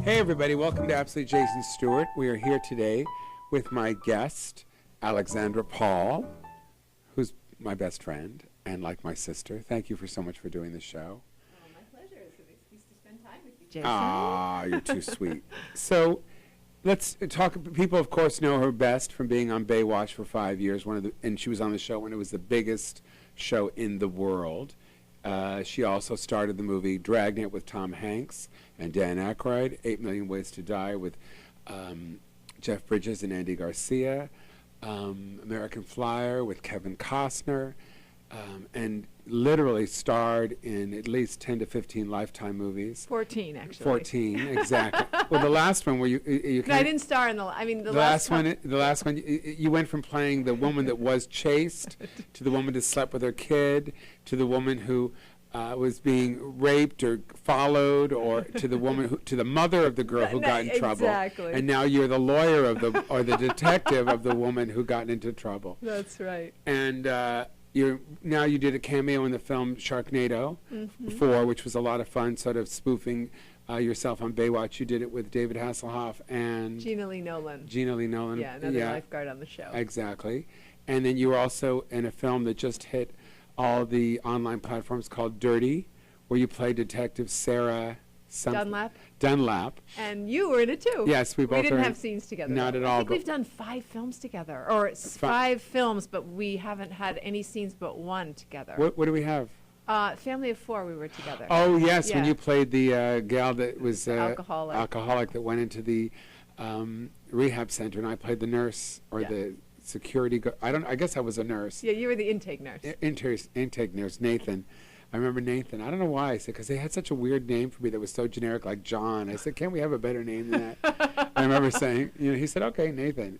Hey everybody, welcome to Absolute Jason Stuart. We are here today with my guest, Alexandra Paul, who's my best friend and like my sister. Thank you for so much for doing the show. Oh, my pleasure. It's an excuse to spend time with you, Jason. Ah, you're too sweet. So let's talk. People, of course, know her best from being on Baywatch for 5 years. And she was on the show when it was the biggest show in the world. She also started the movie Dragnet with Tom Hanks and Dan Aykroyd, 8 Million Ways to Die with Jeff Bridges and Andy Garcia, American Flyer with Kevin Costner, and literally starred in at least 10 to 15 Lifetime movies. 14, actually. 14, exactly. Well, the last one where you no, I didn't star in the last one. The last one, you went from playing the woman that was chased to the woman that slept with her kid to the woman who was being raped or followed, or to the woman to the mother of the girl who got in trouble. Exactly. And now you're the lawyer of the or the detective of the woman who got into trouble. That's right. And you did a cameo in the film Sharknado 4, which was a lot of fun, sort of spoofing yourself on Baywatch. You did it with David Hasselhoff and Gina Lee Nolan. Yeah, another lifeguard on the show. Exactly. And then you were also in a film that just hit all the online platforms called Dirty, where you played Detective Sarah Dunlap. And you were in it too. Yes, we both. We didn't have scenes together. Not at all. I think we've done 5 films together, or 5 films, but we haven't had any scenes but one together. What do we have? Family of 4, we were together. Oh yes, when you played the gal that was alcoholic that went into the rehab center, and I played the nurse or the security guard. I guess I was a nurse. Yeah, you were the intake nurse. Intake nurse, Nathan. I remember Nathan. I don't know why I said, because they had such a weird name for me that was so generic, like John. I said, can't we have a better name than that? I remember saying, he said, okay, Nathan.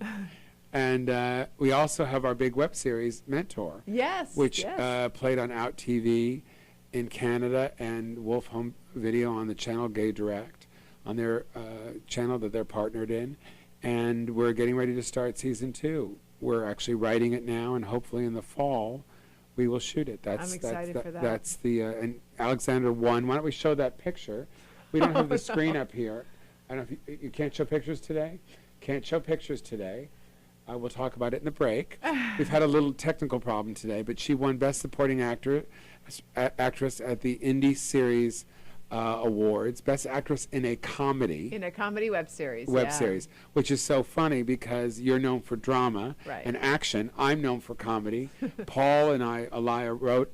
And we also have our big web series, Mentor. Yes. Which played on Out TV in Canada and Wolf Home Video on the channel Gay Direct, on their channel that they're partnered in. And we're getting ready to start season 2. We're actually writing it now, and hopefully in the fall we will shoot it. I'm excited for that. That's the and Alexandra won. Why don't we show that picture? We don't have the screen up here. I don't know if you can't show pictures today. Can't show pictures today. We'll talk about it in the break. We've had a little technical problem today, but she won Best Supporting Actress at the Indie Series Awards, Best Actress in a Comedy. In a comedy web series. Series, which is so funny because you're known for drama and action. I'm known for comedy. Paul and Aliyah wrote,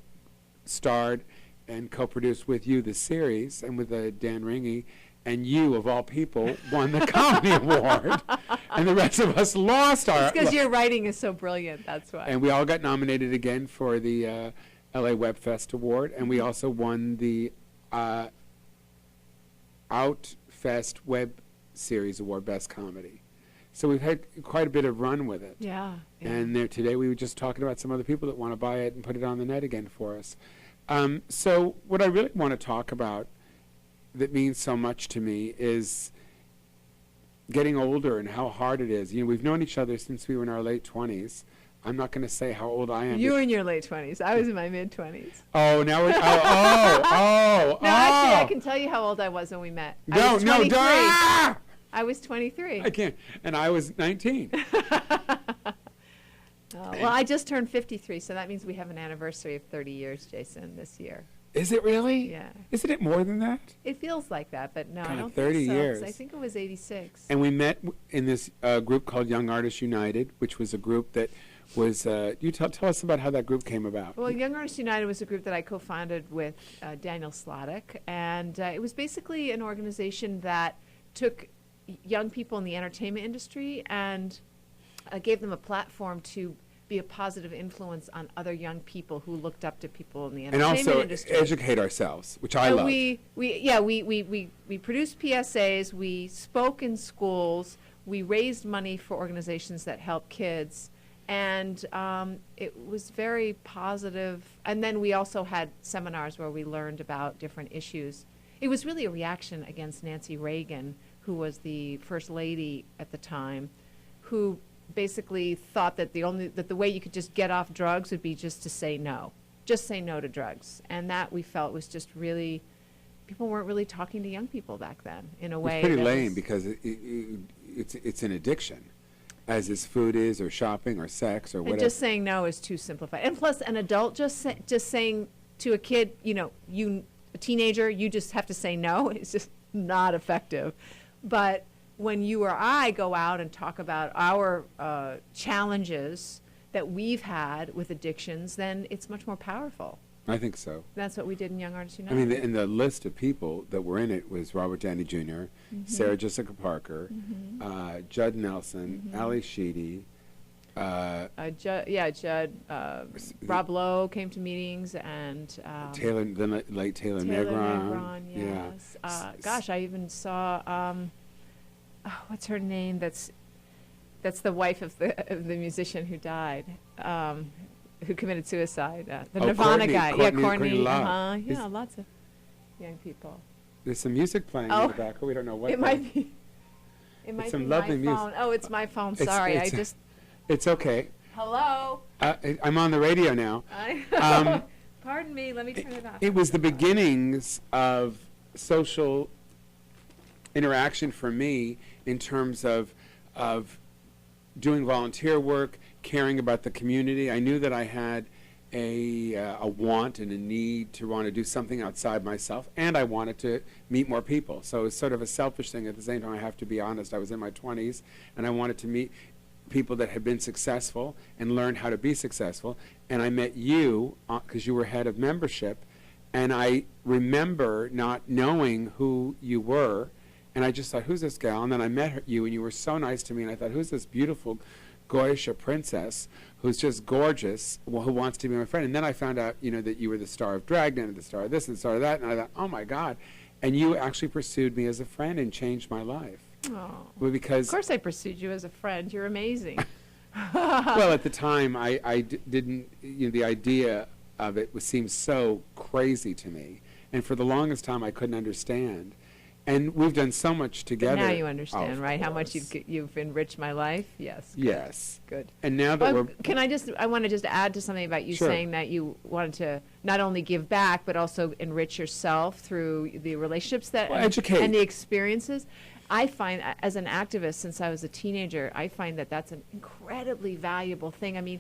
starred, and co-produced with you the series, and with Dan Ringy, and you, of all people, won the Comedy Award, and the rest of us lost our... It's because your writing is so brilliant, that's why. And we all got nominated again for the LA Web Fest Award, and we also won the Outfest Web Series Award, Best Comedy. So we've had quite a bit of run with it. Yeah. And today we were just talking about some other people that want to buy it and put it on the net again for us. So what I really want to talk about that means so much to me is getting older and how hard it is. You know, we've known each other since we were in our late 20s. I'm not going to say how old I am. You were in your late 20s. I was in my mid-20s. Oh, now we're... No, actually, I can tell you how old I was when we met. I was 23. I can't. And I was 19. Well, I just turned 53, so that means we have an anniversary of 30 years, Jason, this year. Is it really? Yeah. Isn't it more than that? It feels like that, but no, I don't 30 think so. years. I think it was 86. And we met in this group called Young Artists United, which was a group that was... you tell us about how that group came about. Well, Young Artists United was a group that I co-founded with Daniel Slottick, and it was basically an organization that took young people in the entertainment industry and gave them a platform to be a positive influence on other young people who looked up to people in the entertainment industry. And also educate ourselves, which I love. We produced PSAs, we spoke in schools, we raised money for organizations that help kids, and it was very positive. And then we also had seminars where we learned about different issues. It was really a reaction against Nancy Reagan, who was the first lady at the time, who basically thought that the way you could just get off drugs would be just to say no to drugs. And that we felt was just really, people weren't really talking to young people back then in a way. It's pretty lame because it's an addiction, as is food is, or shopping, or sex, or whatever. And just saying no is too simplified. And plus, an adult just saying to a kid, a teenager, you just have to say no, it's just not effective. But when you or I go out and talk about our challenges that we've had with addictions, then it's much more powerful. I think so. That's what we did in Young Artists United. I mean, and the list of people that were in it was Robert Downey Jr., Sarah Jessica Parker, Judd Nelson, Ali Sheedy. Judd. Rob Lowe came to meetings, and the late Taylor Negron. Yes. Gosh, I even saw what's her name? That's the wife of the musician who died, who committed suicide. The Nirvana guy. Courtney Love. Yeah, lots of young people. There's some music playing in the back. We don't know what. It might be. It might be my phone. Music. Oh, it's my phone. Sorry, It's okay. Hello. I'm on the radio now. Pardon me. Let me turn it off. It was the beginnings of social interaction for me in terms of doing volunteer work, caring about the community. I knew that I had a want and a need to want to do something outside myself, and I wanted to meet more people. So it was sort of a selfish thing. At the same time, I have to be honest, I was in my 20s, and I wanted to meet people that had been successful and learn how to be successful. And I met you because you were head of membership, and I remember not knowing who you were, and I just thought, who's this gal? And then I met you, and you were so nice to me, and I thought, who's this beautiful Goyisha princess who's just gorgeous, who wants to be my friend? And then I found out, that you were the star of Dragnet and the star of this and the star of that, and I thought, oh my God. And you actually pursued me as a friend and changed my life. Oh. Well, because of course I pursued you as a friend. You're amazing. Well, at the time, I didn't, the idea of it seemed so crazy to me. And for the longest time, I couldn't understand. And we've done so much together. But now you understand, right? How much you've enriched my life? Yes. Yes. Good. And now that I want to just add to something about you saying that you wanted to not only give back, but also enrich yourself through the relationships that educate and the experiences. I find, as an activist, since I was a teenager, I find that that's an incredibly valuable thing. I mean,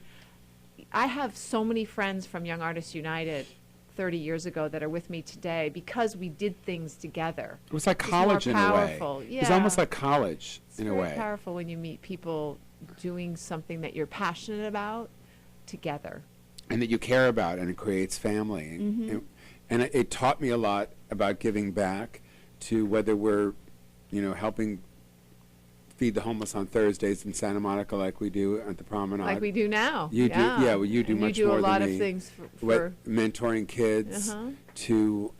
I have so many friends from Young Artists United 30 years ago that are with me today because we did things together. It was like college in a way. Yeah. It was almost like college in a way. It's very powerful when you meet people doing something that you're passionate about together. And that you care about, and it creates family. And it taught me a lot about giving back to whether we're, helping feed the homeless on Thursdays in Santa Monica like we do at the Promenade. Like we do now. You do, yeah. Well, you do and much you do more a lot than of me. things for Mentoring kids, to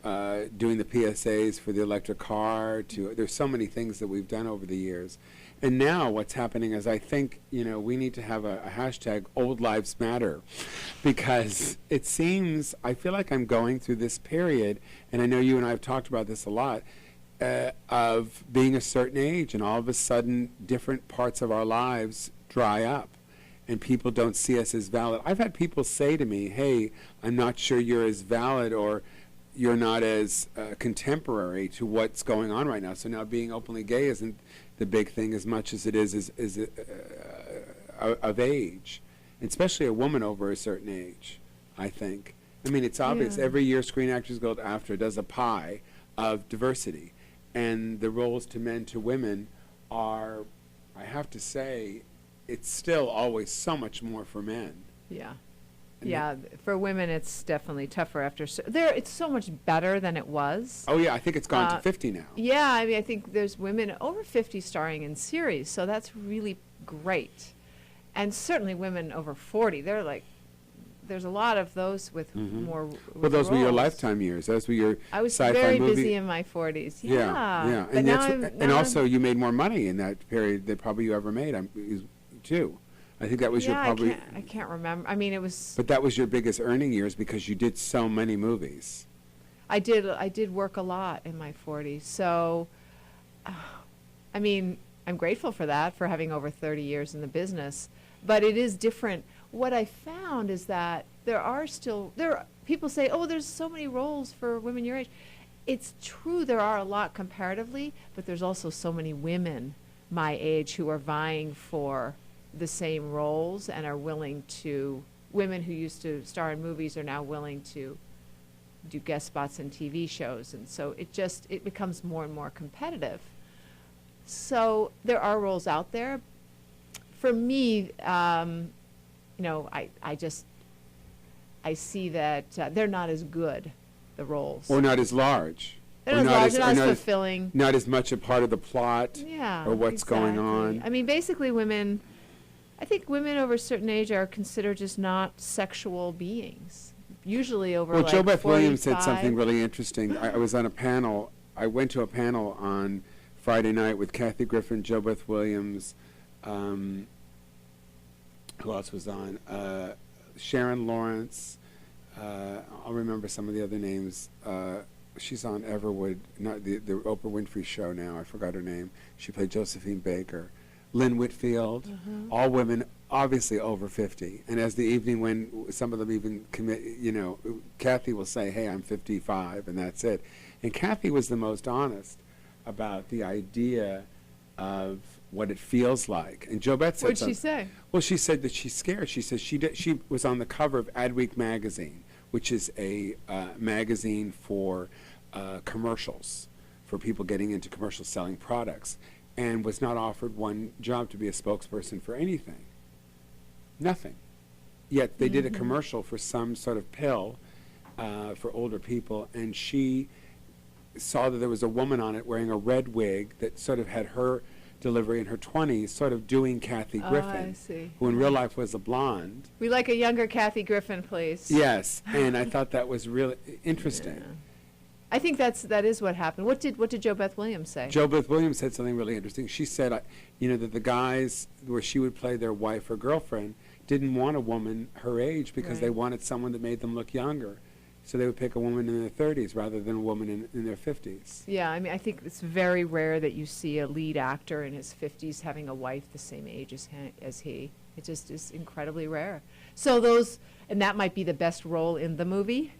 doing the PSAs for the electric car. There's so many things that we've done over the years. And now what's happening is I think, we need to have a hashtag Old Lives Matter, because it seems, I feel like I'm going through this period, and I know you and I have talked about this a lot, of being a certain age, and all of a sudden different parts of our lives dry up and people don't see us as valid. I've had people say to me, hey, I'm not sure you're as valid, or you're not as contemporary to what's going on right now. So now being openly gay isn't the big thing as much as it is of age, especially a woman over a certain age, I think. I mean, it's obvious. Yeah. Every year Screen Actors Guild AFTRA does a pie of diversity. And the roles to men to women are, I have to say, it's still always so much more for men. Yeah. And Yeah, for women, it's definitely tougher after. It's so much better than it was. Oh, yeah, I think it's gone to 50 now. Yeah, I mean, I think there's women over 50 starring in series, so that's really great. And certainly women over 40, they're like, there's a lot of those with more Well, those were your roles. Lifetime years. Those were your I was sci-fi very movie. busy in my 40s. Yeah. But And now and also you made more money in that period than probably you ever made, too. I think that was your probably. I can't remember. I mean, it was. But that was your biggest earning years because you did so many movies. I did work a lot in my 40s. So, I mean, I'm grateful for that, for having over 30 years in the business. But it is different. What I found is that people say, oh, there's so many roles for women your age. It's true, there are a lot comparatively, but there's also so many women my age who are vying for the same roles and are willing to, women who used to star in movies are now willing to do guest spots in TV shows. And so it becomes more and more competitive. So there are roles out there. For me, I see that they're not as good, the roles. Or not as large. They're not as large, not as fulfilling. Not as much a part of the plot or what's going on. I mean, basically I think women over a certain age are considered just not sexual beings. Usually over Well, like Jo Beth 45. Williams said something really interesting. I was on a panel. I went to a panel on Friday night with Kathy Griffin, Jo Beth Williams, who else was on? Sharon Lawrence. I'll remember some of the other names. She's on Everwood, not the Oprah Winfrey show now. I forgot her name. She played Josephine Baker. Lynn Whitfield, all women, obviously over 50. And as the evening went, some of them even commit, Kathy will say, hey, I'm 55, and that's it. And Kathy was the most honest about the idea of what it feels like. And Jo Beth said What'd she say? Well, she said that she's scared. She says she was on the cover of Adweek magazine, which is a magazine for commercials, for people getting into commercials selling products, and was not offered one job to be a spokesperson for anything. Nothing. Yet they did a commercial for some sort of pill for older people, and she saw that there was a woman on it wearing a red wig that sort of had her delivery in her 20s, sort of doing Kathy Griffin, I see. who in real life was a blonde. We like a younger Kathy Griffin, please. Yes, and I thought that was really interesting. Yeah. I think that is what happened. What did Jo Beth Williams say? Jo Beth Williams said something really interesting. She said, that the guys where she would play their wife or girlfriend didn't want a woman her age because they wanted someone that made them look younger. So they would pick a woman in their 30s rather than a woman in their 50s. Yeah, I mean, I think it's very rare that you see a lead actor in his 50s having a wife the same age as he. It just is incredibly rare. So and that might be the best role in the movie,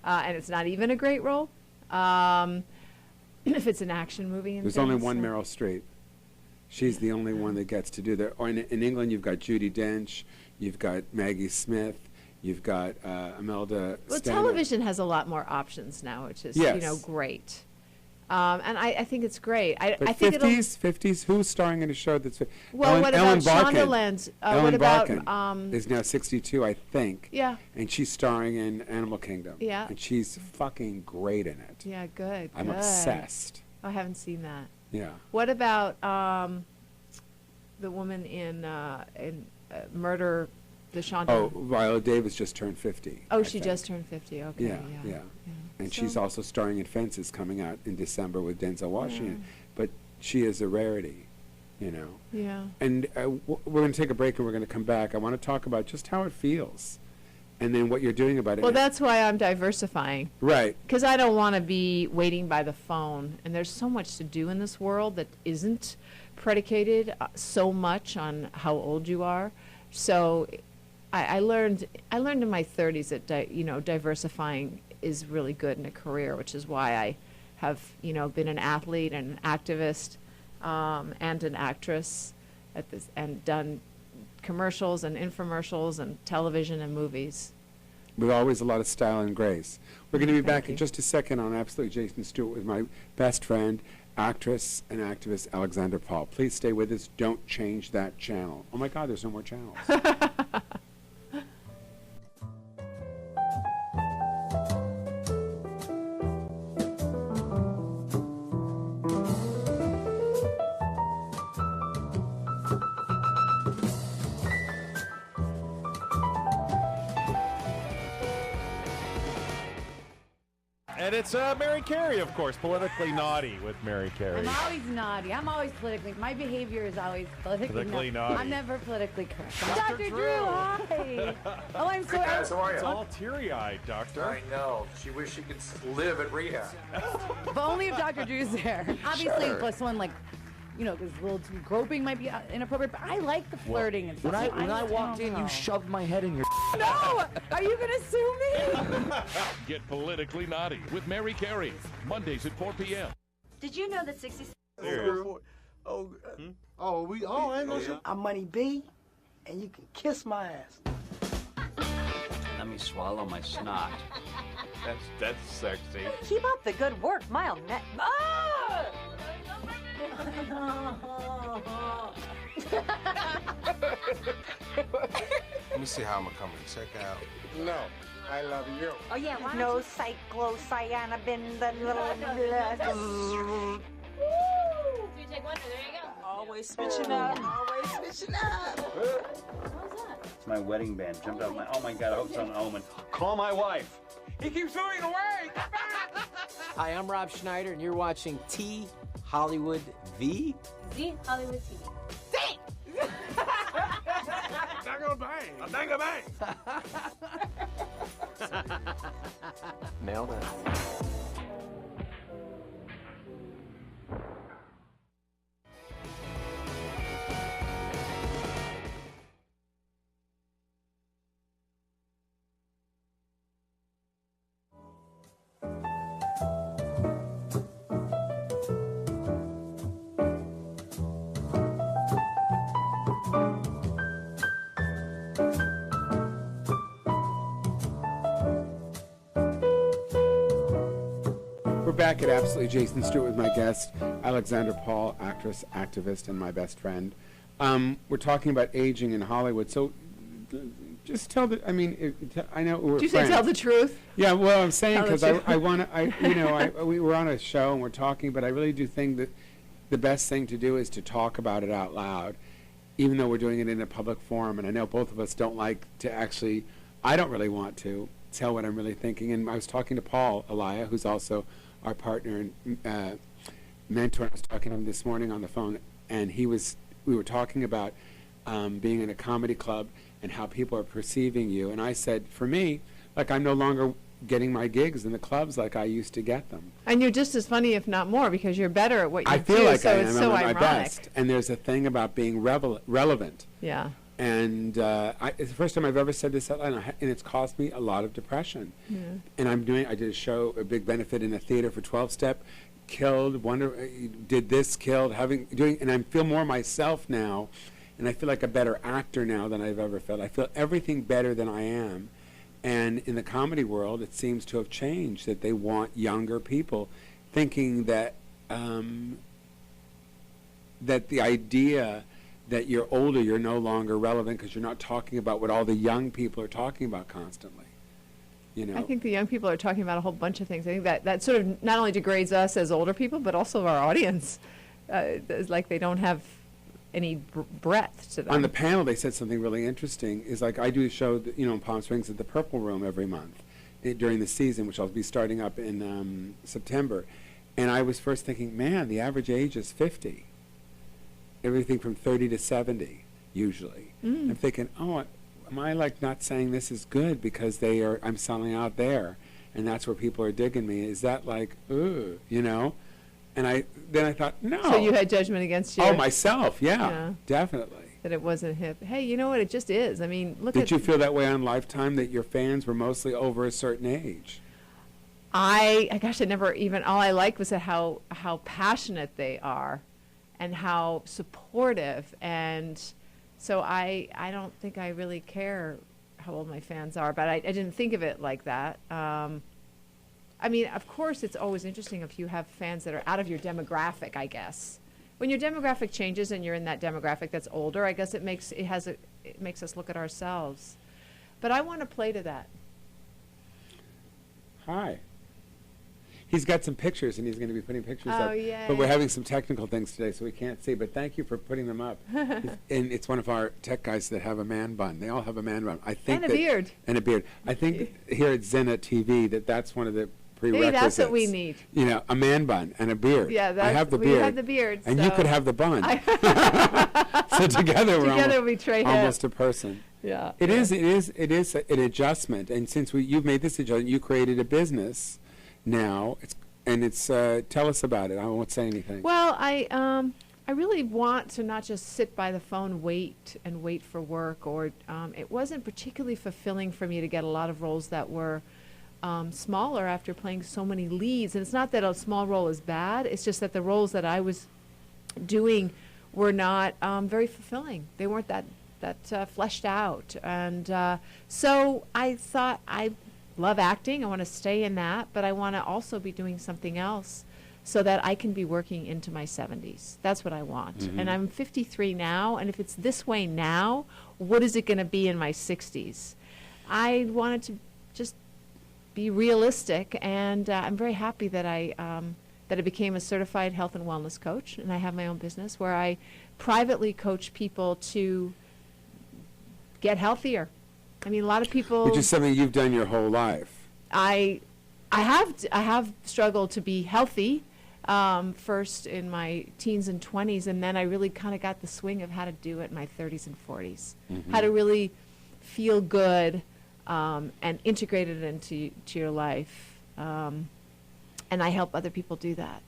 and it's not even a great role. if it's an action movie. And There's only things, one so- Meryl Streep. She's the only one that gets to do that. Or in England, you've got Judi Dench, you've got Maggie Smith, you've got Imelda Well, Stander. television has a lot more options now, which is, Yes. great. And I think it's great. I But think it'll... 50s, who's starring in a show that's... Well, what Ellen about Barkin. Shondaland's? Ellen What about... Barkin is now 62, I think. yeah, And she's starring in Animal Kingdom. Yeah. And she's fucking great in it. yeah, good, I'm good. obsessed. I haven't seen that. Yeah. What about the woman in Murder, the Shonda? Oh, Viola Davis just turned 50. Oh, I she think. just turned 50. Okay, Yeah, yeah. And she's So- also starring in Fences coming out in December with Denzel Washington. But she is a rarity, you know. Yeah. And we're going to take a break and we're going to come back. I want to talk about just how it feels and then what you're doing about it. Well, that's why I'm diversifying. Right. Because I don't want to be waiting by the phone. And there's so much to do in this world that isn't predicated so much on how old you are. So I learned in my 30s that diversifying is really good in a career, which is why I have been an athlete and an activist and an actress at this, and done commercials and infomercials and television and movies. With always a lot of style and grace. We're going to be Thank back in you. just a second on Absolutely Jason Stuart with my best friend, actress and activist Alexandra Paul. Please stay with us. Don't change that channel. Oh my God, there's no more channels. And it's Mary Carey, of course, politically naughty with Mary Carey. I'm always naughty. I'm always politically. My behavior is always politically naughty. I'm never politically correct. Dr. Dr. Drew. Drew, hi. Oh, I'm so. Guys, how are It's you? all teary-eyed, Doctor. I know. She wished she could live at rehab. But only if Dr. Drew's there. Obviously, Sure. but someone like, because a little too groping might be inappropriate. But I like the flirting and stuff. When I walked in, don't you know. shoved my head in your. No! Are you gonna sue me? Get politically naughty with Mary Carey. Mondays at 4 p.m. Did you know that 66 I'm Money B, and you can kiss my ass. Let me swallow my snot. That's sexy. keep up the good work, mild net. Ah! Let me see how I'm gonna come and check out. No, I love you. Oh yeah, why No cyclocyanabin, the little. you take one? There you go. Always switching up, always switching up. It's my wedding band. Jumped out my. Oh my God! I hope it's on Omen. Call my wife. He keeps moving away. Hi, I'm Rob Schneider, and you're watching T Hollywood V. Z Hollywood TV. Bang, bang. Nailed it. We're back at Absolutely Jason Stewart with my guest, Alexandra Paul, actress, activist, and my best friend. We're talking about aging in Hollywood. So just tell the, I mean, I know we're Did you say friends. tell the truth? Yeah, well, I'm saying Tell the because I truth. want to, we were on a show and we're talking, but I really do think that the best thing to do is to talk about it out loud, even though we're doing it in a public forum. And I know both of us don't like to actually, I don't really want to tell what I'm really thinking. And I was talking to Paul Elia, who's also our partner and mentor. I was talking to him this morning on the phone, and we were talking about being in a comedy club and how people are perceiving you. And I said, for me, like, I'm no longer getting my gigs in the clubs like I used to get them. And you're just as funny, if not more, because you're better at what you I do. feel like so I it's am. so I'm at ironic. my best. And there's a thing about being relevant. Yeah. And it's the first time I've ever said this out loud, and it's caused me a lot of depression. Yeah. And I did a show, a big benefit in a theater for 12-Step. killed, did this killed, and I feel more myself now, and I feel like a better actor now than I've ever felt. I feel everything better than I am. And in the comedy world, it seems to have changed, that they want younger people, thinking that that the idea that you're older, you're no longer relevant because you're not talking about what all the young people are talking about constantly. You know? I think the young people are talking about a whole bunch of things. I think that sort of not only degrades us as older people, but also our audience. It's like they don't have any breadth to them. On the panel, they said something really interesting. Is like I do a show, in Palm Springs at the Purple Room every month during the season, which I'll be starting up in September. And I was first thinking, man, the average age is 50. Everything from 30 to 70, usually. I'm thinking, oh, am I like not saying this is good because I'm selling out there, and that's where people are digging me? Is that like, ooh, And then I thought, no. So you had judgment against you? Oh, myself, yeah, definitely. That it wasn't hip. Hey, you know what? It just is. I mean, look Did you feel that way on Lifetime, that your fans were mostly over a certain age? Gosh, I never even, all I liked was how passionate they are and how supportive. And so I don't think I really care how old my fans are, but I didn't think of it like that. I mean, of course, it's always interesting if you have fans that are out of your demographic, I guess. When your demographic changes and you're in that demographic that's older, I guess it makes us look at ourselves. But I want to play to that. Hi. He's got some pictures, and he's going to be putting pictures up. Oh, yay. But we're having some technical things today, so we can't see. But thank you for putting them up. And it's one of our tech guys that have a man bun. They all have a man bun. I think and a beard. And a beard. I think here at Zinna TV that's one of the prerequisites. Hey, that's what we need. A man bun and a beard. Yeah, I have the beard. We have the beard. And you could have the bun. So together we're almost a person. Yeah. It is an adjustment. And since you've made this adjustment, you created a business now. It's tell us about it. I won't say anything. Well, I really want to not just sit by the phone, wait for work, or it wasn't particularly fulfilling for me to get a lot of roles that were smaller after playing so many leads. And it's not that a small role is bad. It's just that the roles that I was doing were not very fulfilling. They weren't that fleshed out. And so I thought, I love acting. I want to stay in that, but I want to also be doing something else so that I can be working into my 70s. That's what I want. Mm-hmm. And I'm 53 now, and if it's this way now, what is it going to be in my 60s? I wanted to just be realistic, and I'm very happy that I became a certified health and wellness coach, and I have my own business where I privately coach people to get healthier. I mean, a lot of people. Which is something you've done your whole life. I have struggled to be healthy, first in my teens and 20s, and then I really kind of got the swing of how to do it in my 30s and 40s. Mm-hmm. How to really feel good and integrate it into your life. And I help other people do that.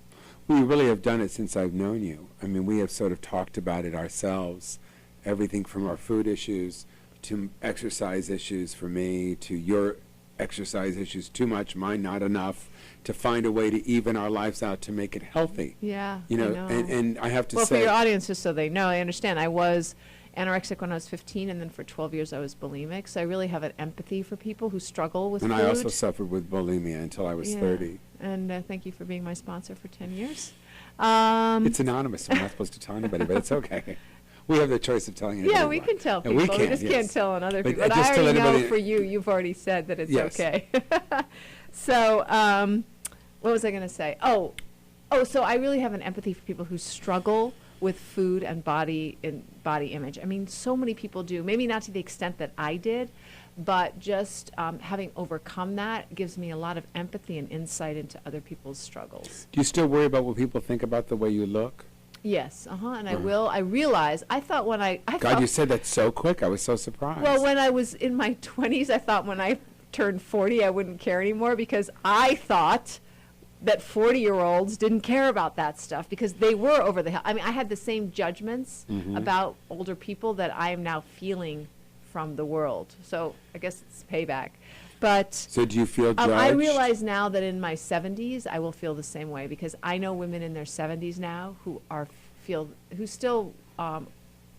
We really have done it since I've known you. I mean, we have sort of talked about it ourselves, everything from our food issues to exercise issues for me, to your exercise issues, too much, mine not enough, to find a way to even our lives out to make it healthy. Yeah, I know. And I have to say... Well, for your audience, just so they know, I understand, I was anorexic when I was 15, and then for 12 years I was bulimic, so I really have an empathy for people who struggle with food. And I also suffered with bulimia until I was 30. And thank you for being my sponsor for 10 years. It's anonymous, I'm not supposed to tell anybody, but it's okay. We have the choice of telling anybody. Yeah, we can tell people. We just can't tell on other people. But I already know for you, you've already said that it's okay. So, what was I going to say? Oh, so I really have an empathy for people who struggle with food and body image. I mean, so many people do. Maybe not to the extent that I did, but just having overcome that gives me a lot of empathy and insight into other people's struggles. Do you still worry about what people think about the way you look? Yes, and I will. I realize, I thought when I God, you said that so quick. I was so surprised. Well, when I was in my 20s, I thought when I turned 40, I wouldn't care anymore, because I thought that 40-year-olds didn't care about that stuff because they were over the hill. I mean, I had the same judgments about older people that I am now feeling from the world. So I guess it's payback. But So do you feel judged? I realize now that in my 70s, I will feel the same way, because I know women in their 70s now who still are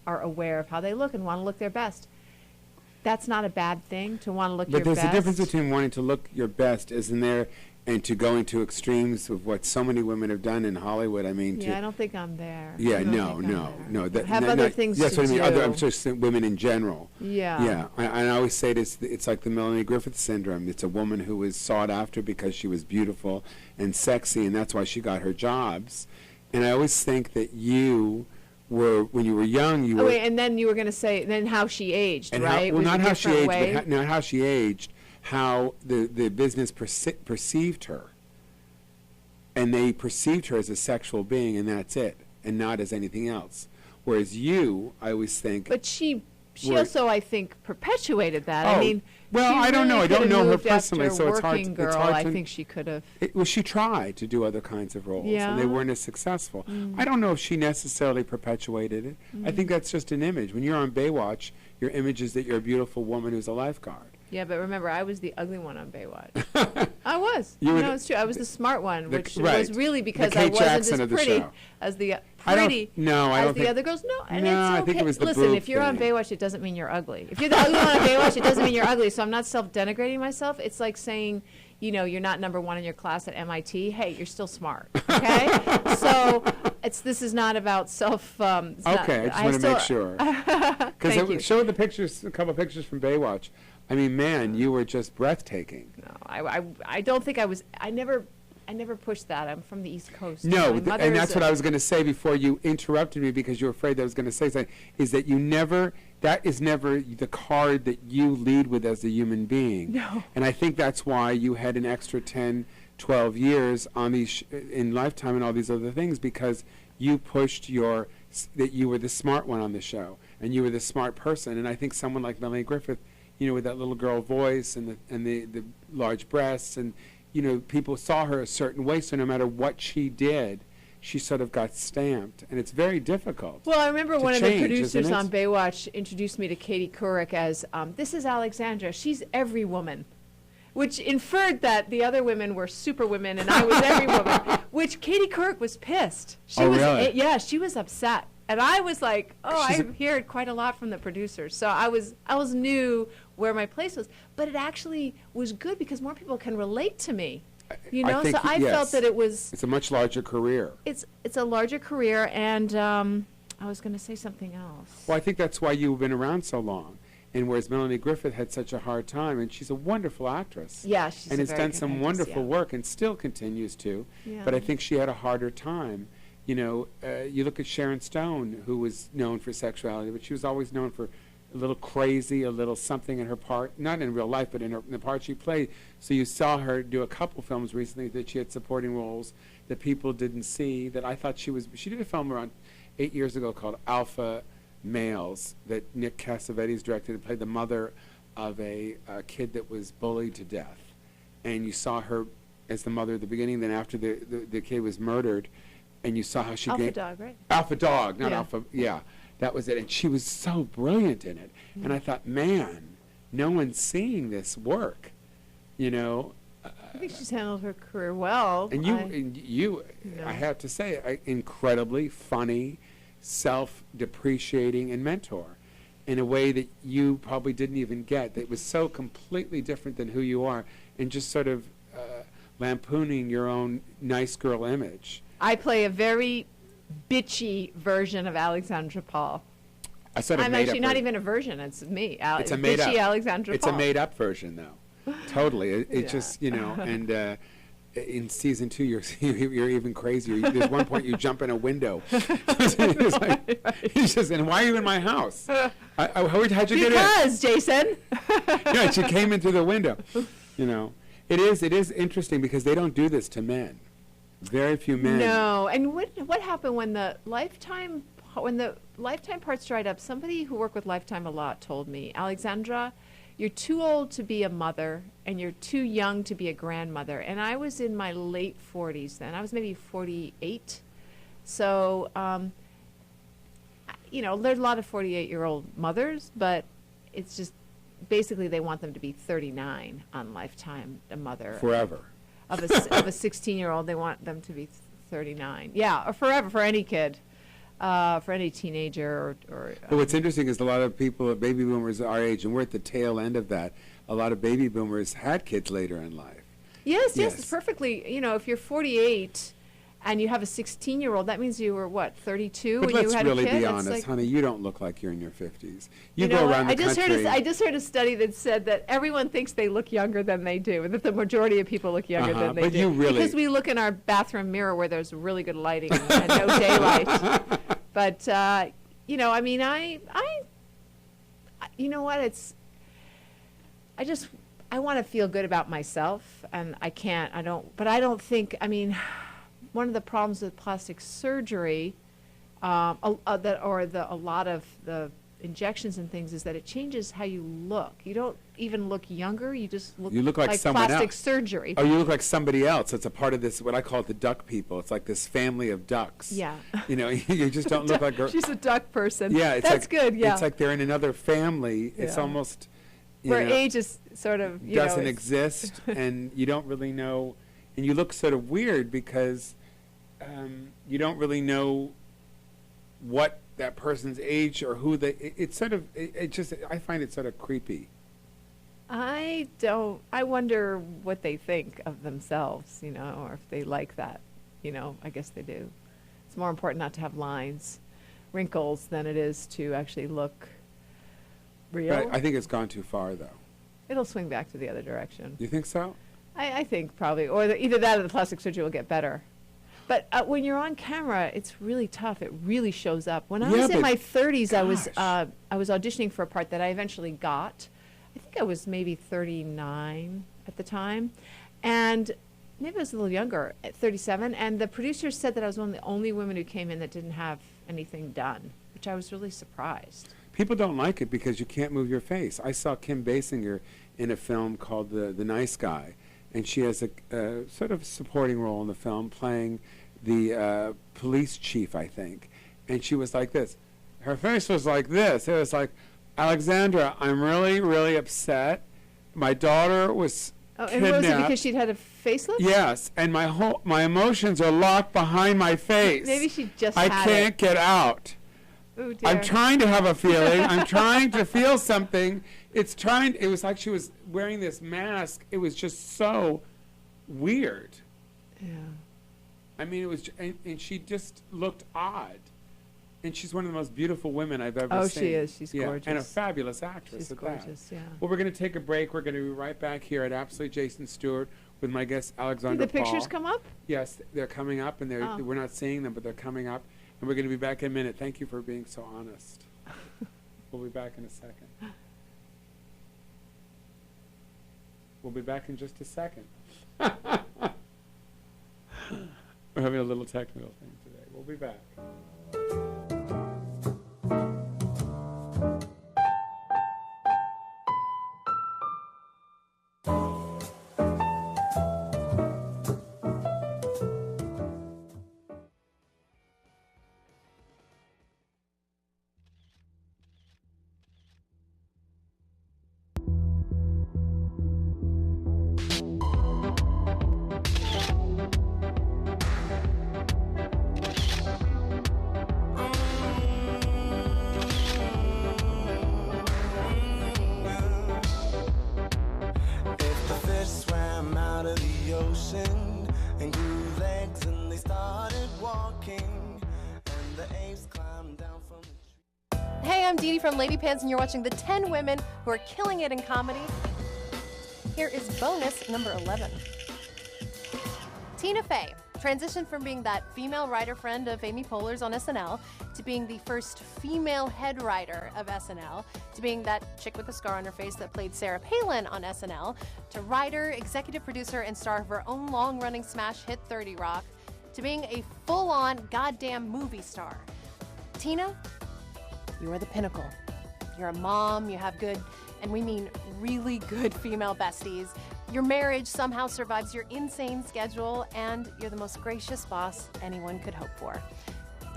aware of how they look and want to look their best. That's not a bad thing, to want to look your best. But there's a difference between wanting to look your best, isn't there, and to going to extremes of what so many women have done in Hollywood. I mean, I don't think I'm there. Yeah, no. I have other things that's to what I mean. do. I'm just saying women in general. Yeah. Yeah. I always say it's like the Melanie Griffith syndrome. It's a woman who was sought after because she was beautiful and sexy, and that's why she got her jobs. And I always think that you were, when you were young, you were... wait, and then you were going to say, then how she aged, right? Well, not how she aged, way? but not how she aged, how the business perceived her. And they perceived her as a sexual being, and that's it, and not as anything else. Whereas you, I always think... But she also, I think, perpetuated that. Oh, I mean, well, she I don't know. really I don't could've know her moved personally, after so it's hard. Working Girl, It's hard I to, think she could have. Well, she tried to do other kinds of roles, and they Yeah. weren't as successful. I don't know if she necessarily perpetuated it. I think that's just an image. When you're on Baywatch, your image is that you're a beautiful woman who's a lifeguard. Yeah, but remember, I was the ugly one on Baywatch. I was. You were No, the- it's true. I was the smart one, which right. was really because The I Kate wasn't Jackson as of the pretty show. as the I don't- pretty no, I as don't the think- other girls. No, and No, it's okay. I think it was the Listen, boob if you're on thing. Baywatch, it doesn't mean you're ugly. If you're the ugly one on Baywatch, it doesn't mean you're ugly. So I'm not self-denigrating myself. It's like saying, you're not number one in your class at MIT. Hey, you're still smart. Okay, so this is not about self. Okay, I just want to make sure. Thank you. Because show the pictures, a couple pictures from Baywatch. I mean, man, you were just breathtaking. No, I don't think I was. I never pushed that. I'm from the East Coast. No, My mother and is that's what I was going to say before you interrupted me, because you were afraid that I was going to say something, is that that is never the card that you lead with as a human being. No. And I think that's why you had an extra 10, 12 years on these in Lifetime and all these other things, because you pushed that you were the smart one on the show, and you were the smart person. And I think someone like Melanie Griffith, with that little girl voice and the large breasts, and people saw her a certain way, so no matter what she did, she sort of got stamped, and it's very difficult. Well, I remember one of the change, producers isn't it? on Baywatch introduced me to Katie Couric as, this is Alexandra, she's every woman, which inferred that the other women were super women and I was every woman, which Katie Couric was pissed. She was, really? Yeah, she was upset. And I was like, I heard quite a lot from the producers. So I was knew where my place was. But it actually was good because more people can relate to me. I So I felt that it was... It's a much larger career. It's a larger career, and I was going to say something else. Well, I think that's why you've been around so long. And whereas Melanie Griffith had such a hard time, and she's a wonderful actress. Yeah, she's and a has very done good some actress, wonderful yeah. work and still continues to. Yeah. But I think she had a harder time. You look at Sharon Stone, who was known for sexuality, but she was always known for a little crazy, a little something in her part, not in real life, but in the part she played. So you saw her do a couple films recently that she had supporting roles that people didn't see, that I thought she did a film around 8 years ago called Alpha Males that Nick Cassavetes directed. It played the mother of a kid that was bullied to death. And you saw her as the mother at the beginning, then after the kid was murdered, and you saw how she Alpha Dog, right? Alpha Dog, not Yeah. Alpha, yeah. That was it. And she was so brilliant in it. And I thought, man, no one's seeing this work, I think she's handled her career well. And I have to say, incredibly funny, self-depreciating, and mentor in a way that you probably didn't even get. That was so completely different than who you are, and just sort of lampooning your own nice girl image. I play a very bitchy version of Alexandra Paul. I'm actually not even a version. It's me. It's a bitchy made-up. Alexandra It's Paul. a made-up version, though. Totally. It Yeah. just, and in season 2, you're even crazier. There's one point you jump in a window. It's like, he's just, and why are you in my house? How'd you get in? Because, Jason. Yeah, she came in through the window. It is interesting because they don't do this to men. Very few men. No. And what happened when the Lifetime parts dried up? Somebody who worked with Lifetime a lot told me, Alexandra, you're too old to be a mother and you're too young to be a grandmother. And I was in my late 40s then. I was maybe 48. So, there's a lot of 48-year-old mothers, but it's just basically they want them to be 39 on Lifetime, a mother. Forever. Of a 16-year-old, they want them to be 39. Yeah, or forever for any kid, for any teenager or But what's interesting is a lot of people, baby boomers our age, and we're at the tail end of that, a lot of baby boomers had kids later in life. Yes, it's perfectly, you know, if you're 48 and you have a 16-year-old, that means you were, what, 32 But when let's you had a really kid? be It's honest, like, honey, you don't look like you're in your 50s. You know go what? around the country. I just heard a study that said that everyone thinks they look younger than they do, and that the majority of people look younger than they but do. you really- Because we look in our bathroom mirror where there's really good lighting and no daylight. But, you know, I mean, you know what, I want to feel good about myself, and I don't think, I mean, one of the problems with plastic surgery, a lot of the injections and things, is that it changes how you look. You don't even look younger, you just look like someone plastic else. surgery. Oh, you look like somebody else. It's a part of this, what I call it the duck people. It's like this family of ducks. Yeah. You know, you just don't look like her. She's a duck person. Yeah, it's That's like, good, yeah. It's like they're in another family. It's Yeah. almost, Where know, age is sort of, you doesn't know, exist, and you don't really know, and you look sort of weird because you don't really know what that person's age or who they. It's sort of. It just. I find it sort of creepy. I wonder what they think of themselves, you know, or if they like that, you know. I guess they do. It's more important not to have lines, wrinkles, than it is to actually look real. But I think it's gone too far, though. It'll swing back to the other direction. You think so? I think probably, or either that or the plastic surgery will get better. But when you're on camera, it's really tough. It really shows up. When I was in my 30s, I was auditioning for a part that I eventually got. I think I was maybe 39 at the time, and maybe I was a little younger, at 37. And the producers said that I was one of the only women who came in that didn't have anything done, which I was really surprised. People don't like it because you can't move your face. I saw Kim Basinger in a film called The Nice Guy, and she has a sort of supporting role in the film, playing the police chief, I think. And she was like this. Her face was like this. It was like, Alexandra, I'm really, really upset. My daughter was And kidnapped. was it because she'd had a facelift? Yes, and my emotions are locked behind my face. Maybe she just I had can't get out. Ooh, dear. I'm trying to have a feeling. I'm trying to feel something. It was like she was wearing this mask. It was just so weird. Yeah. I mean, it was, and she just looked odd. And she's one of the most beautiful women I've ever seen. Oh, she is. She's yeah, gorgeous. and a fabulous actress She's at gorgeous, that. yeah. Well, we're going to take a break. We're going to be right back here at Absolutely Jason Stewart with my guest, Alexandra Did the pictures Paul. come up? Yes, they're coming up, and we're not seeing them, but they're coming up. And we're going to be back in a minute. Thank you for being so honest. We'll be back in a second. We'll be back in just a second. We're having a little technical thing today. We'll be back. Hey, I'm Dee Dee from Lady Pants, and you're watching the 10 women who are killing it in comedy. Here is bonus number 11. Tina Fey transitioned from being that female writer friend of Amy Poehler's on SNL to being the first female head writer of SNL, to being that chick with the scar on her face that played Sarah Palin on SNL, to writer, executive producer, and star of her own long-running smash hit 30 Rock, to being a full-on goddamn movie star. Tina, you are the pinnacle. You're a mom, you have good, and we mean really good female besties. Your marriage somehow survives your insane schedule, and you're the most gracious boss anyone could hope for.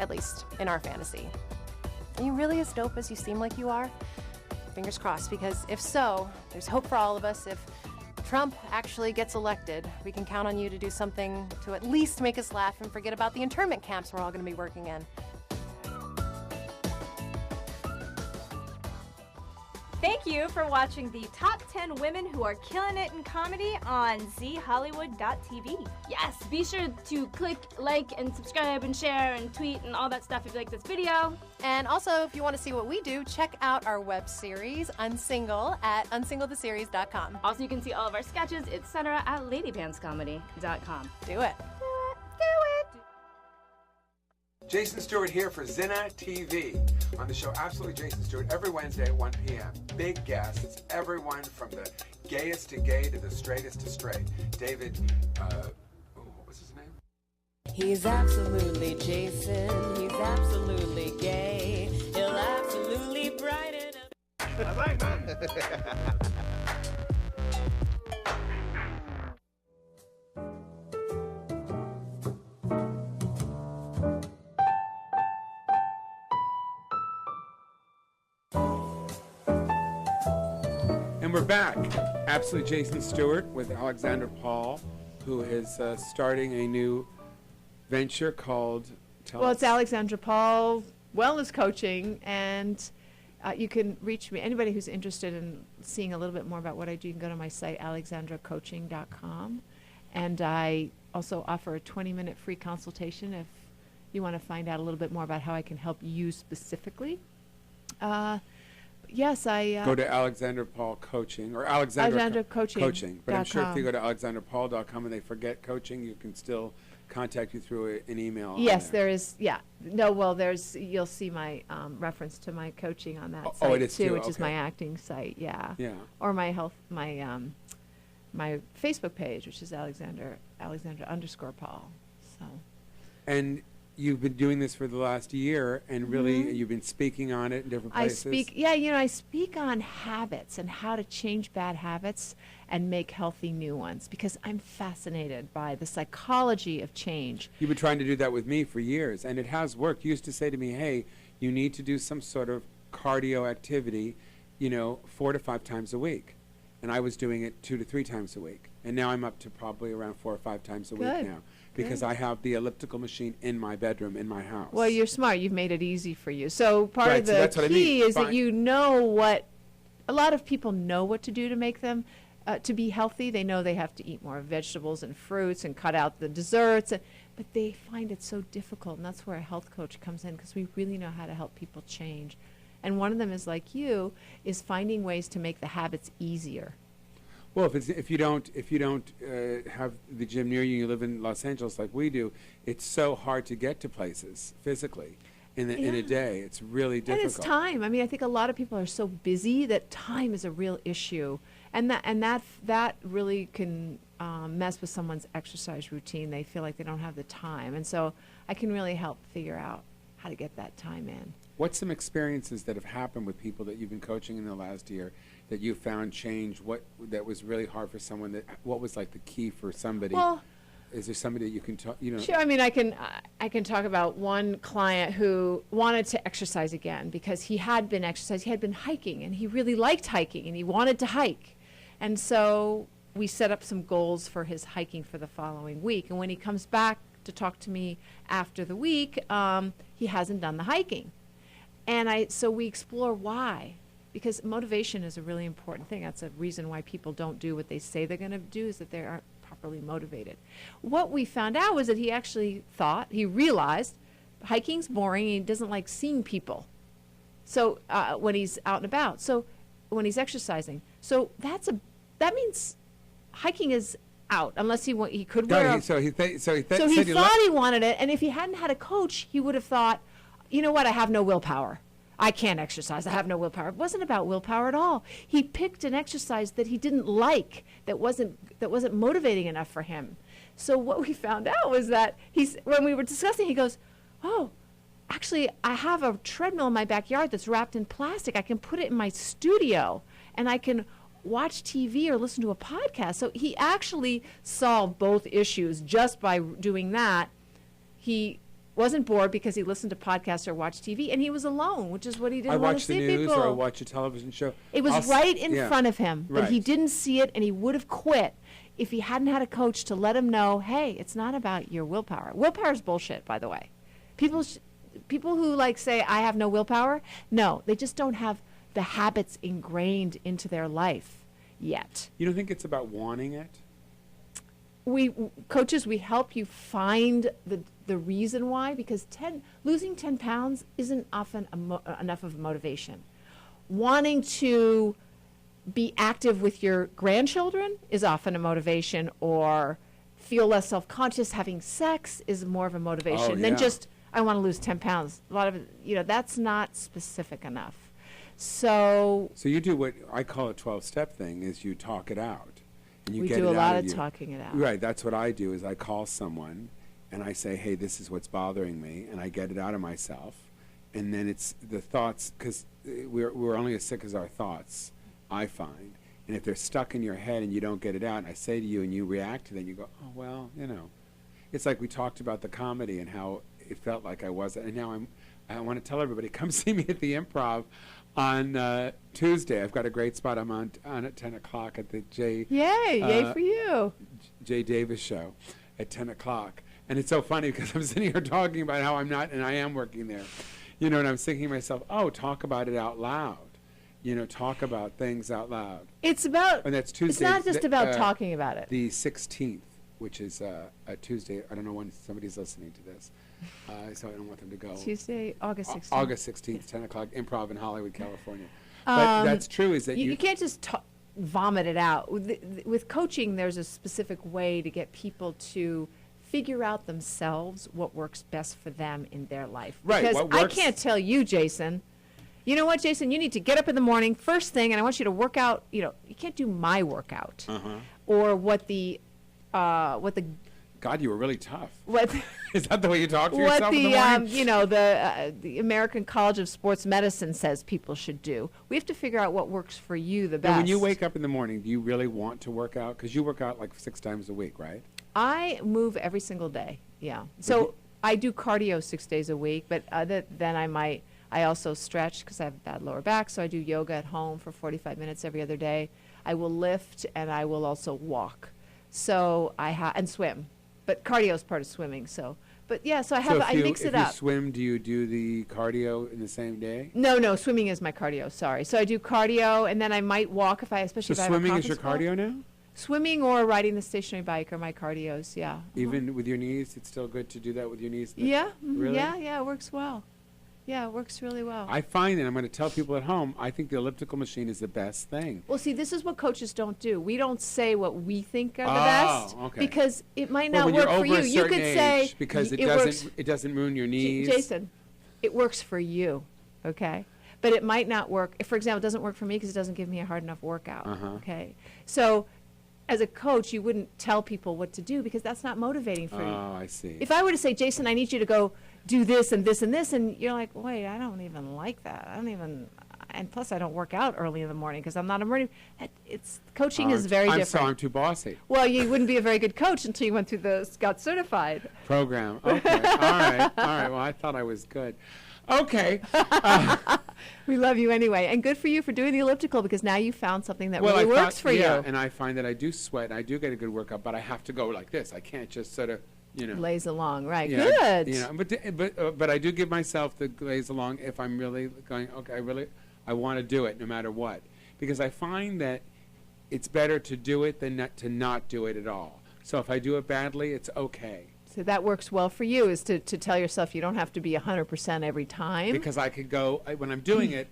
At least in our fantasy. Are you really as dope as you seem like you are? Fingers crossed, because if so, there's hope for all of us. If Trump actually gets elected, we can count on you to do something to at least make us laugh and forget about the internment camps we're all going to be working in. Thank you for watching the top 10 women who are killing it in comedy on zhollywood.tv. Yes, be sure to click like and subscribe and share and tweet and all that stuff if you like this video. And also, if you want to see what we do, check out our web series, Unsingle, at unsingletheseries.com. Also, you can see all of our sketches, etc. at ladypantscomedy.com. Do it. Jason Stuart here for Zinna TV. On the show Absolutely Jason Stuart every Wednesday at 1 p.m. Big guests, everyone from the gayest to gay to the straightest to straight. David, what was his name? He's absolutely Jason. He's absolutely gay. He'll absolutely brighten up. And we're back. Absolutely Jason Stuart with Alexandra Paul, who is starting a new venture called... It's Alexandra Paul Wellness Coaching, and you can reach me. Anybody who's interested in seeing a little bit more about what I do, you can go to my site, alexandracoaching.com. And I also offer a 20-minute free consultation if you want to find out a little bit more about how I can help you specifically. Yes, I... go to Alexandra Paul Coaching, or Alexandra Coaching. But I'm sure if you go to alexandrapaul.com and they forget coaching, you can still contact you through an email. Yes, there is, yeah. No, well, you'll see my reference to my coaching on that site, it is too, which is my acting site, yeah. Yeah. Or my my Facebook page, which is Alexandra _Paul. So. And you've been doing this for the last year, and really you've been speaking on it in different places. I speak on habits and how to change bad habits and make healthy new ones, because I'm fascinated by the psychology of change. You've been trying to do that with me for years, and it has worked. You used to say to me, hey, you need to do some sort of cardio activity, 4 to 5 times a week. And I was doing it 2 to 3 times a week. And now I'm up to probably around 4 or 5 times a week now. Because I have the elliptical machine in my bedroom, in my house. Well, you're smart. You've made it easy for you. So part of the key is that you know what, a lot of people know what to do to make them, to be healthy. They know they have to eat more vegetables and fruits and cut out the desserts. But they find it so difficult. And that's where a health coach comes in, because we really know how to help people change. And one of them is, like you, is finding ways to make the habits easier. Well, if you don't have the gym near you, you live in Los Angeles like we do, it's so hard to get to places physically in a day. It's really difficult. And it's time. I mean, I think a lot of people are so busy that time is a real issue, and that really can mess with someone's exercise routine. They feel like they don't have the time, and so I can really help figure out how to get that time in. What's some experiences that have happened with people that you've been coaching in the last year that you found change? What that was really hard for someone? What was like the key for somebody? Well, is there somebody that you can talk? Sure. I mean, I can talk about one client who wanted to exercise again because he had been exercising. He had been hiking, and he really liked hiking, and he wanted to hike, and so we set up some goals for his hiking for the following week. And when he comes back to talk to me after the week, he hasn't done the hiking. And so we explore why, because motivation is a really important thing. That's a reason why people don't do what they say they're going to do, is that they aren't properly motivated. What we found out was that he realized hiking's boring, and he doesn't like seeing people. So when he's out and about, so when he's exercising, so that means hiking is out unless he could wear. So he thought he wanted it, and if he hadn't had a coach, he would have thought, you know what, I have no willpower. I can't exercise. I have no willpower. It wasn't about willpower at all. He picked an exercise that he didn't like, that wasn't motivating enough for him. So what we found out was that when we were discussing, he goes, oh, actually, I have a treadmill in my backyard that's wrapped in plastic. I can put it in my studio, and I can watch TV or listen to a podcast. So he actually solved both issues just by doing that. He wasn't bored because he listened to podcasts or watched TV, and he was alone, which is what he didn't I want to watch the see news people. or I watch a television show. It was right in front of him, but he Right. didn't see it, and he would have quit if he hadn't had a coach to let him know, hey, it's not about your willpower. Willpower is bullshit, by the way. People who like say, I have no willpower, no, they just don't have the habits ingrained into their life yet. You don't think it's about wanting it? Coaches, we help you find the reason why, because losing 10 pounds isn't often enough of a motivation. Wanting to be active with your grandchildren is often a motivation, or feel less self-conscious having sex is more of a motivation than just, I want to lose 10 pounds. A lot of it, that's not specific enough. So you do what I call a 12-step thing, is you talk it out. And you we get do it a lot out of you. talking it out. Right, that's what I do, is I call someone and I say, hey, this is what's bothering me, and I get it out of myself. And then it's the thoughts, because we're only as sick as our thoughts, I find. And if they're stuck in your head and you don't get it out, and I say to you and you react to them, you go, oh, well, It's like we talked about the comedy and how it felt like I wasn't. And now I want to tell everybody, come see me at the Improv on Tuesday. I've got a great spot. I'm on at 10 o'clock at the Yay for you. Jay Davis show at 10 o'clock. And it's so funny because I'm sitting here talking about how I'm not, and I am working there. And I'm thinking to myself, oh, talk about it out loud. Talk about things out loud. It's about, and that's Tuesday. It's not just about talking about it. The 16th, which is a Tuesday. I don't know when somebody's listening to this, so I don't want them to go. Tuesday, August 16th. August 16th, 10 o'clock, Improv in Hollywood, California. But that's true, is that you can't just vomit it out. With coaching, there's a specific way to get people to figure out themselves what works best for them in their life. Right. Because I can't tell you, Jason. You know what, Jason? You need to get up in the morning, first thing, and I want you to work out. You can't do my workout, or what the. God, you were really tough. What is that the way you talk to yourself in the morning? The American College of Sports Medicine says people should do. We have to figure out what works for you the best. Now, when you wake up in the morning, do you really want to work out? Because you work out like 6 times a week, right? I move every single day. Yeah. So I do cardio 6 days a week, but then I also stretch because I have a bad lower back, so I do yoga at home for 45 minutes every other day. I will lift, and I will also walk. So and swim. But cardio is part of swimming, so. But yeah, so I mix it up. If you swim, do you do the cardio in the same day? No, swimming is my cardio, sorry. So I do cardio, and then I might walk especially if I have a swimming is your conference call. cardio now? Swimming or riding the stationary bike are my cardios, yeah. Even with your knees, it's still good to do that with your knees? Yeah, really? Yeah, it works well. Yeah, it works really well. I find, and I'm going to tell people at home, I think the elliptical machine is the best thing. Well, see, this is what coaches don't do. We don't say what we think are the best, okay. Because it might not work for you. You could say because it doesn't ruin your knees. Jason, it works for you, okay? But it might not work. If, for example, it doesn't work for me because it doesn't give me a hard enough workout, okay? So as a coach, you wouldn't tell people what to do because that's not motivating for you. Oh, I see. If I were to say, Jason, I need you to go do this and this and this, and you're like, wait, I don't even like that. And plus I don't work out early in the morning because I'm not a morning. Coaching is very different. So I'm too bossy. Well, you wouldn't be a very good coach until you went through the Got Certified program. Okay, all right. Well, I thought I was good. Okay. We love you anyway, and good for you for doing the elliptical because now you found something that really works for you. And I find that I do sweat, and I do get a good workout, but I have to go like this. I can't just sort of, laze along, right? Yeah, Good. But I do give myself the glaze along if I'm really going. Okay, I want to do it no matter what, because I find that it's better to do it than to not do it at all. So if I do it badly, it's okay. So that works well for you, is to tell yourself you don't have to be 100% every time. Because I could go, when I'm doing it,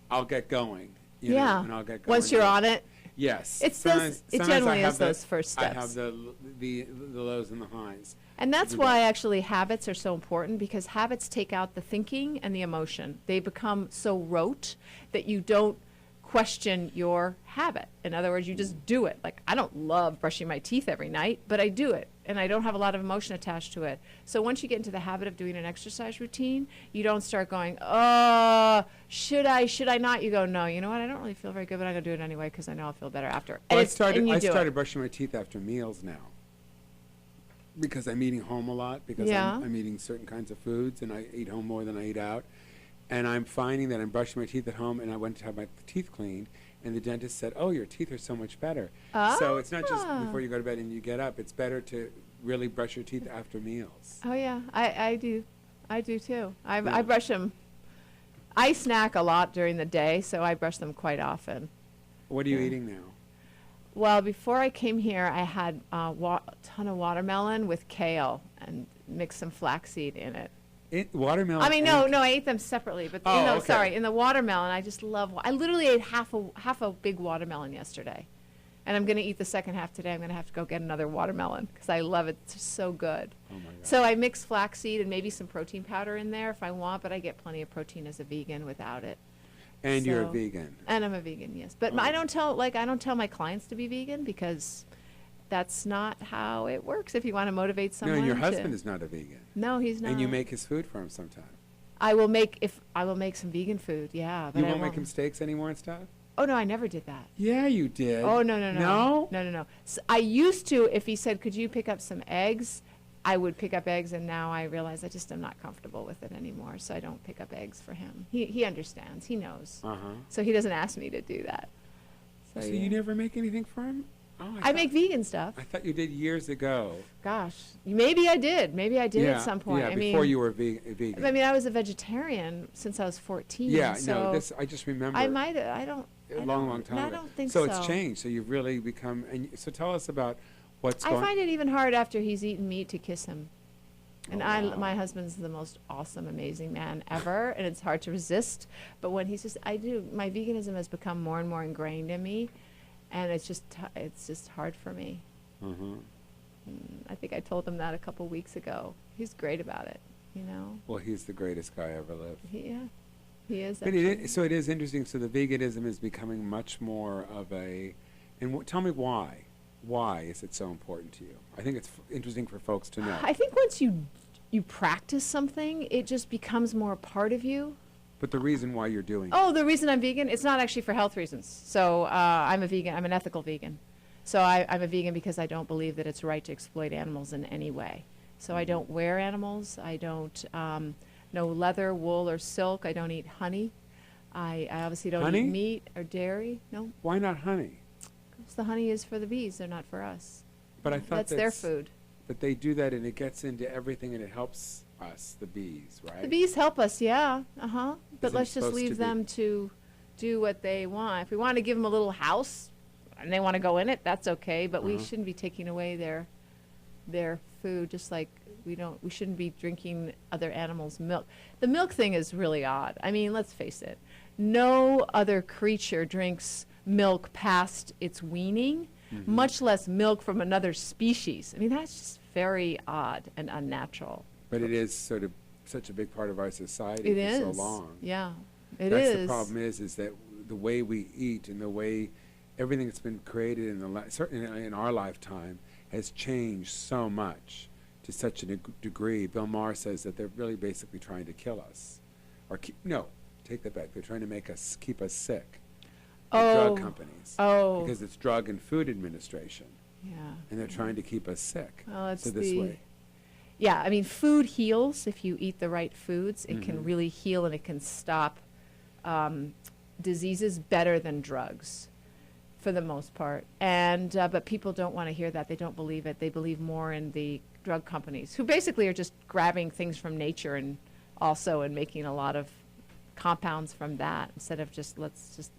I'll get going. And I'll get going. Once you're on it? Yes. It generally is those first steps. I have the lows and the highs. And that's why actually habits are so important, because habits take out the thinking and the emotion. They become so rote that you don't question your habit. In other words, you just do it. Like, I don't love brushing my teeth every night, but I do it. And I don't have a lot of emotion attached to it. So once you get into the habit of doing an exercise routine, you don't start going, oh, should I not? You go, no, you know what? I don't really feel very good, but I'm going to do it anyway because I know I'll feel better after. Well, I started brushing my teeth after meals now. because I'm eating home a lot, because Yeah. I'm eating certain kinds of foods, and I eat home more than I eat out. And I'm finding that I'm brushing my teeth at home, and I went to have my teeth cleaned, and the dentist said, "Oh, your teeth are so much better." So it's not just before you go to bed and you get up. It's better to really brush your teeth after meals. Oh yeah, I do. I do too. I brush them. I snack a lot during the day, so I brush them quite often. What are you eating now? Well, before I came here, I had a ton of watermelon with kale and mixed some flaxseed in it. Watermelon? I mean, no, I ate them separately. But okay. sorry, in the watermelon, I just love. I literally ate half a big watermelon yesterday, and I'm going to eat the second half today. I'm going to have to go get another watermelon because I love it. It's just so good. Oh my God. So I mix flaxseed and maybe some protein powder in there if I want, but I get plenty of protein as a vegan without it. And you're a vegan. And I'm a vegan, yes. But I don't tell my clients to be vegan because that's not how it works. If you want to motivate someone, No, and your husband is not a vegan. No, he's not. And you make his food for him sometime. I will make some vegan food. Yeah, but You won't make him steaks anymore and stuff? Oh no, I never did that. Yeah, you did. Oh no. No? No. So I used to. If he said, "Could you pick up some eggs?" I would pick up eggs, and now I realize I just am not comfortable with it anymore, so I don't pick up eggs for him. He understands. He knows. So he doesn't ask me to do that. So you never make anything for him? Oh, I make vegan stuff. I thought you did years ago. Gosh, maybe I did. Maybe I did at some point. Yeah, before you were vegan. I mean, I was a vegetarian since I was 14. Yeah, so no, I just remember. I might. I don't. A long time ago. I don't think so. So it's changed. So you've really become. And so tell us about what's going. I find it even hard after he's eaten meat to kiss him. And wow. my husband's the most awesome, amazing man ever, and it's hard to resist. But when he's just, my veganism has become more and more ingrained in me, and it's just hard for me. I think I told him that a couple weeks ago. He's great about it, you know. Well, he's the greatest guy ever lived. He is. But it is interesting. So the veganism is becoming much more of a, and tell me why. Why is it so important to you? I think it's interesting for folks to know. I think once you practice something, it just becomes more a part of you. But the reason why you're doing it. The reason I'm vegan, it's not actually for health reasons. So I'm a vegan. I'm an ethical vegan. So I'm a vegan because I don't believe that it's right to exploit animals in any way. So I don't wear animals. I don't, no leather, wool, or silk. I don't eat honey. I obviously don't eat meat or dairy. No. Why not honey? The honey is for the bees, they're not for us. But I thought that's their food. But they do that, and it gets into everything, and it helps us, the bees, right? The bees help us, yeah, But let's just supposed leave them to do what they want. If we want to give them a little house, and they want to go in it, that's okay. But we shouldn't be taking away their food, just like we shouldn't be drinking other animals' milk. The milk thing is really odd. I mean, let's face it. No other creature drinks milk past its weaning, much less milk from another species. I mean, that's just very odd and unnatural. But it is sort of such a big part of our society for so long. Yeah, That's the problem is that the way we eat and the way everything that's been created certainly in our lifetime has changed so much to such a degree. Bill Maher says that they're really basically trying to kill us. Take that back. They're trying to keep us sick. Drug companies. Because it's Drug and Food Administration. Yeah. And they're trying to keep us sick. Well, it's this way. Yeah, I mean, food heals if you eat the right foods. It can really heal, and it can stop diseases better than drugs, for the most part. And but people don't want to hear that. They don't believe it. They believe more in the drug companies, who basically are just grabbing things from nature and making a lot of compounds from that instead of let's just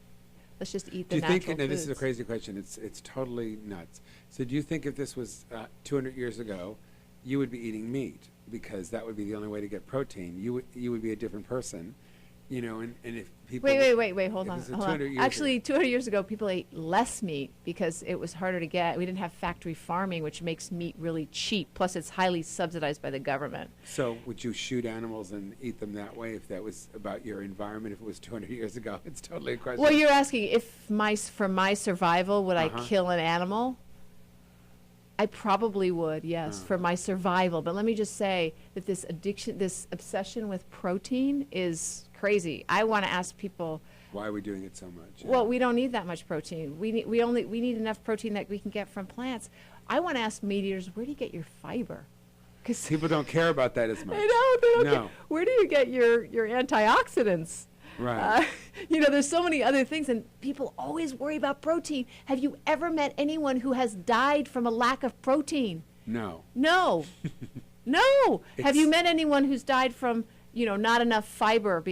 eat the natural foods. Do you think, this is a crazy question, it's totally nuts. So do you think if this was 200 years ago, you would be eating meat because that would be the only way to get protein? You would be a different person, and if people... Wait, hold on. Actually, 200 years ago, people ate less meat because it was harder to get. We didn't have factory farming, which makes meat really cheap. Plus, it's highly subsidized by the government. So would you shoot animals and eat them that way if that was about your environment, if it was 200 years ago? It's totally a question. Well, you're asking for my survival, would I kill an animal? I probably would, yes, for my survival. But let me just say that this obsession with protein is crazy. I want to ask people, why are we doing it so much? Well, we don't need that much protein. We need enough protein that we can get from plants. I want to ask meat eaters, where do you get your fiber? Because People don't care about that as much. they don't No. care. Where do you get your antioxidants? Right. There's so many other things, and people always worry about protein. Have you ever met anyone who has died from a lack of protein? No. No. No. Have you It's- met anyone who's died from, not enough fiber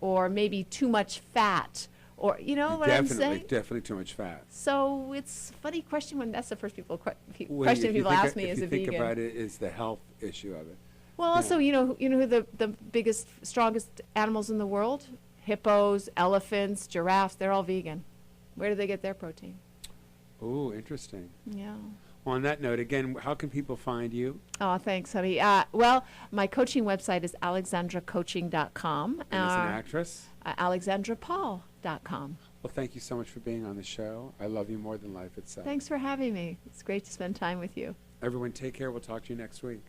or maybe too much fat? Or, what I'm saying? Definitely too much fat. So it's a funny question when that's the first Well, question if you people think ask me as a If you think vegan. about it, is the health issue of it. Well, also, you know who the biggest, strongest animals in the world? Hippos, elephants, giraffes, they're all vegan. Where do they get their protein? Oh, interesting. Yeah. Well, on that note, again, how can people find you? Oh, thanks, honey. Well, my coaching website is alexandracoaching.com. And as an actress? alexandrapaul.com. Well, thank you so much for being on the show. I love you more than life itself. Thanks for having me. It's great to spend time with you. Everyone, take care. We'll talk to you next week.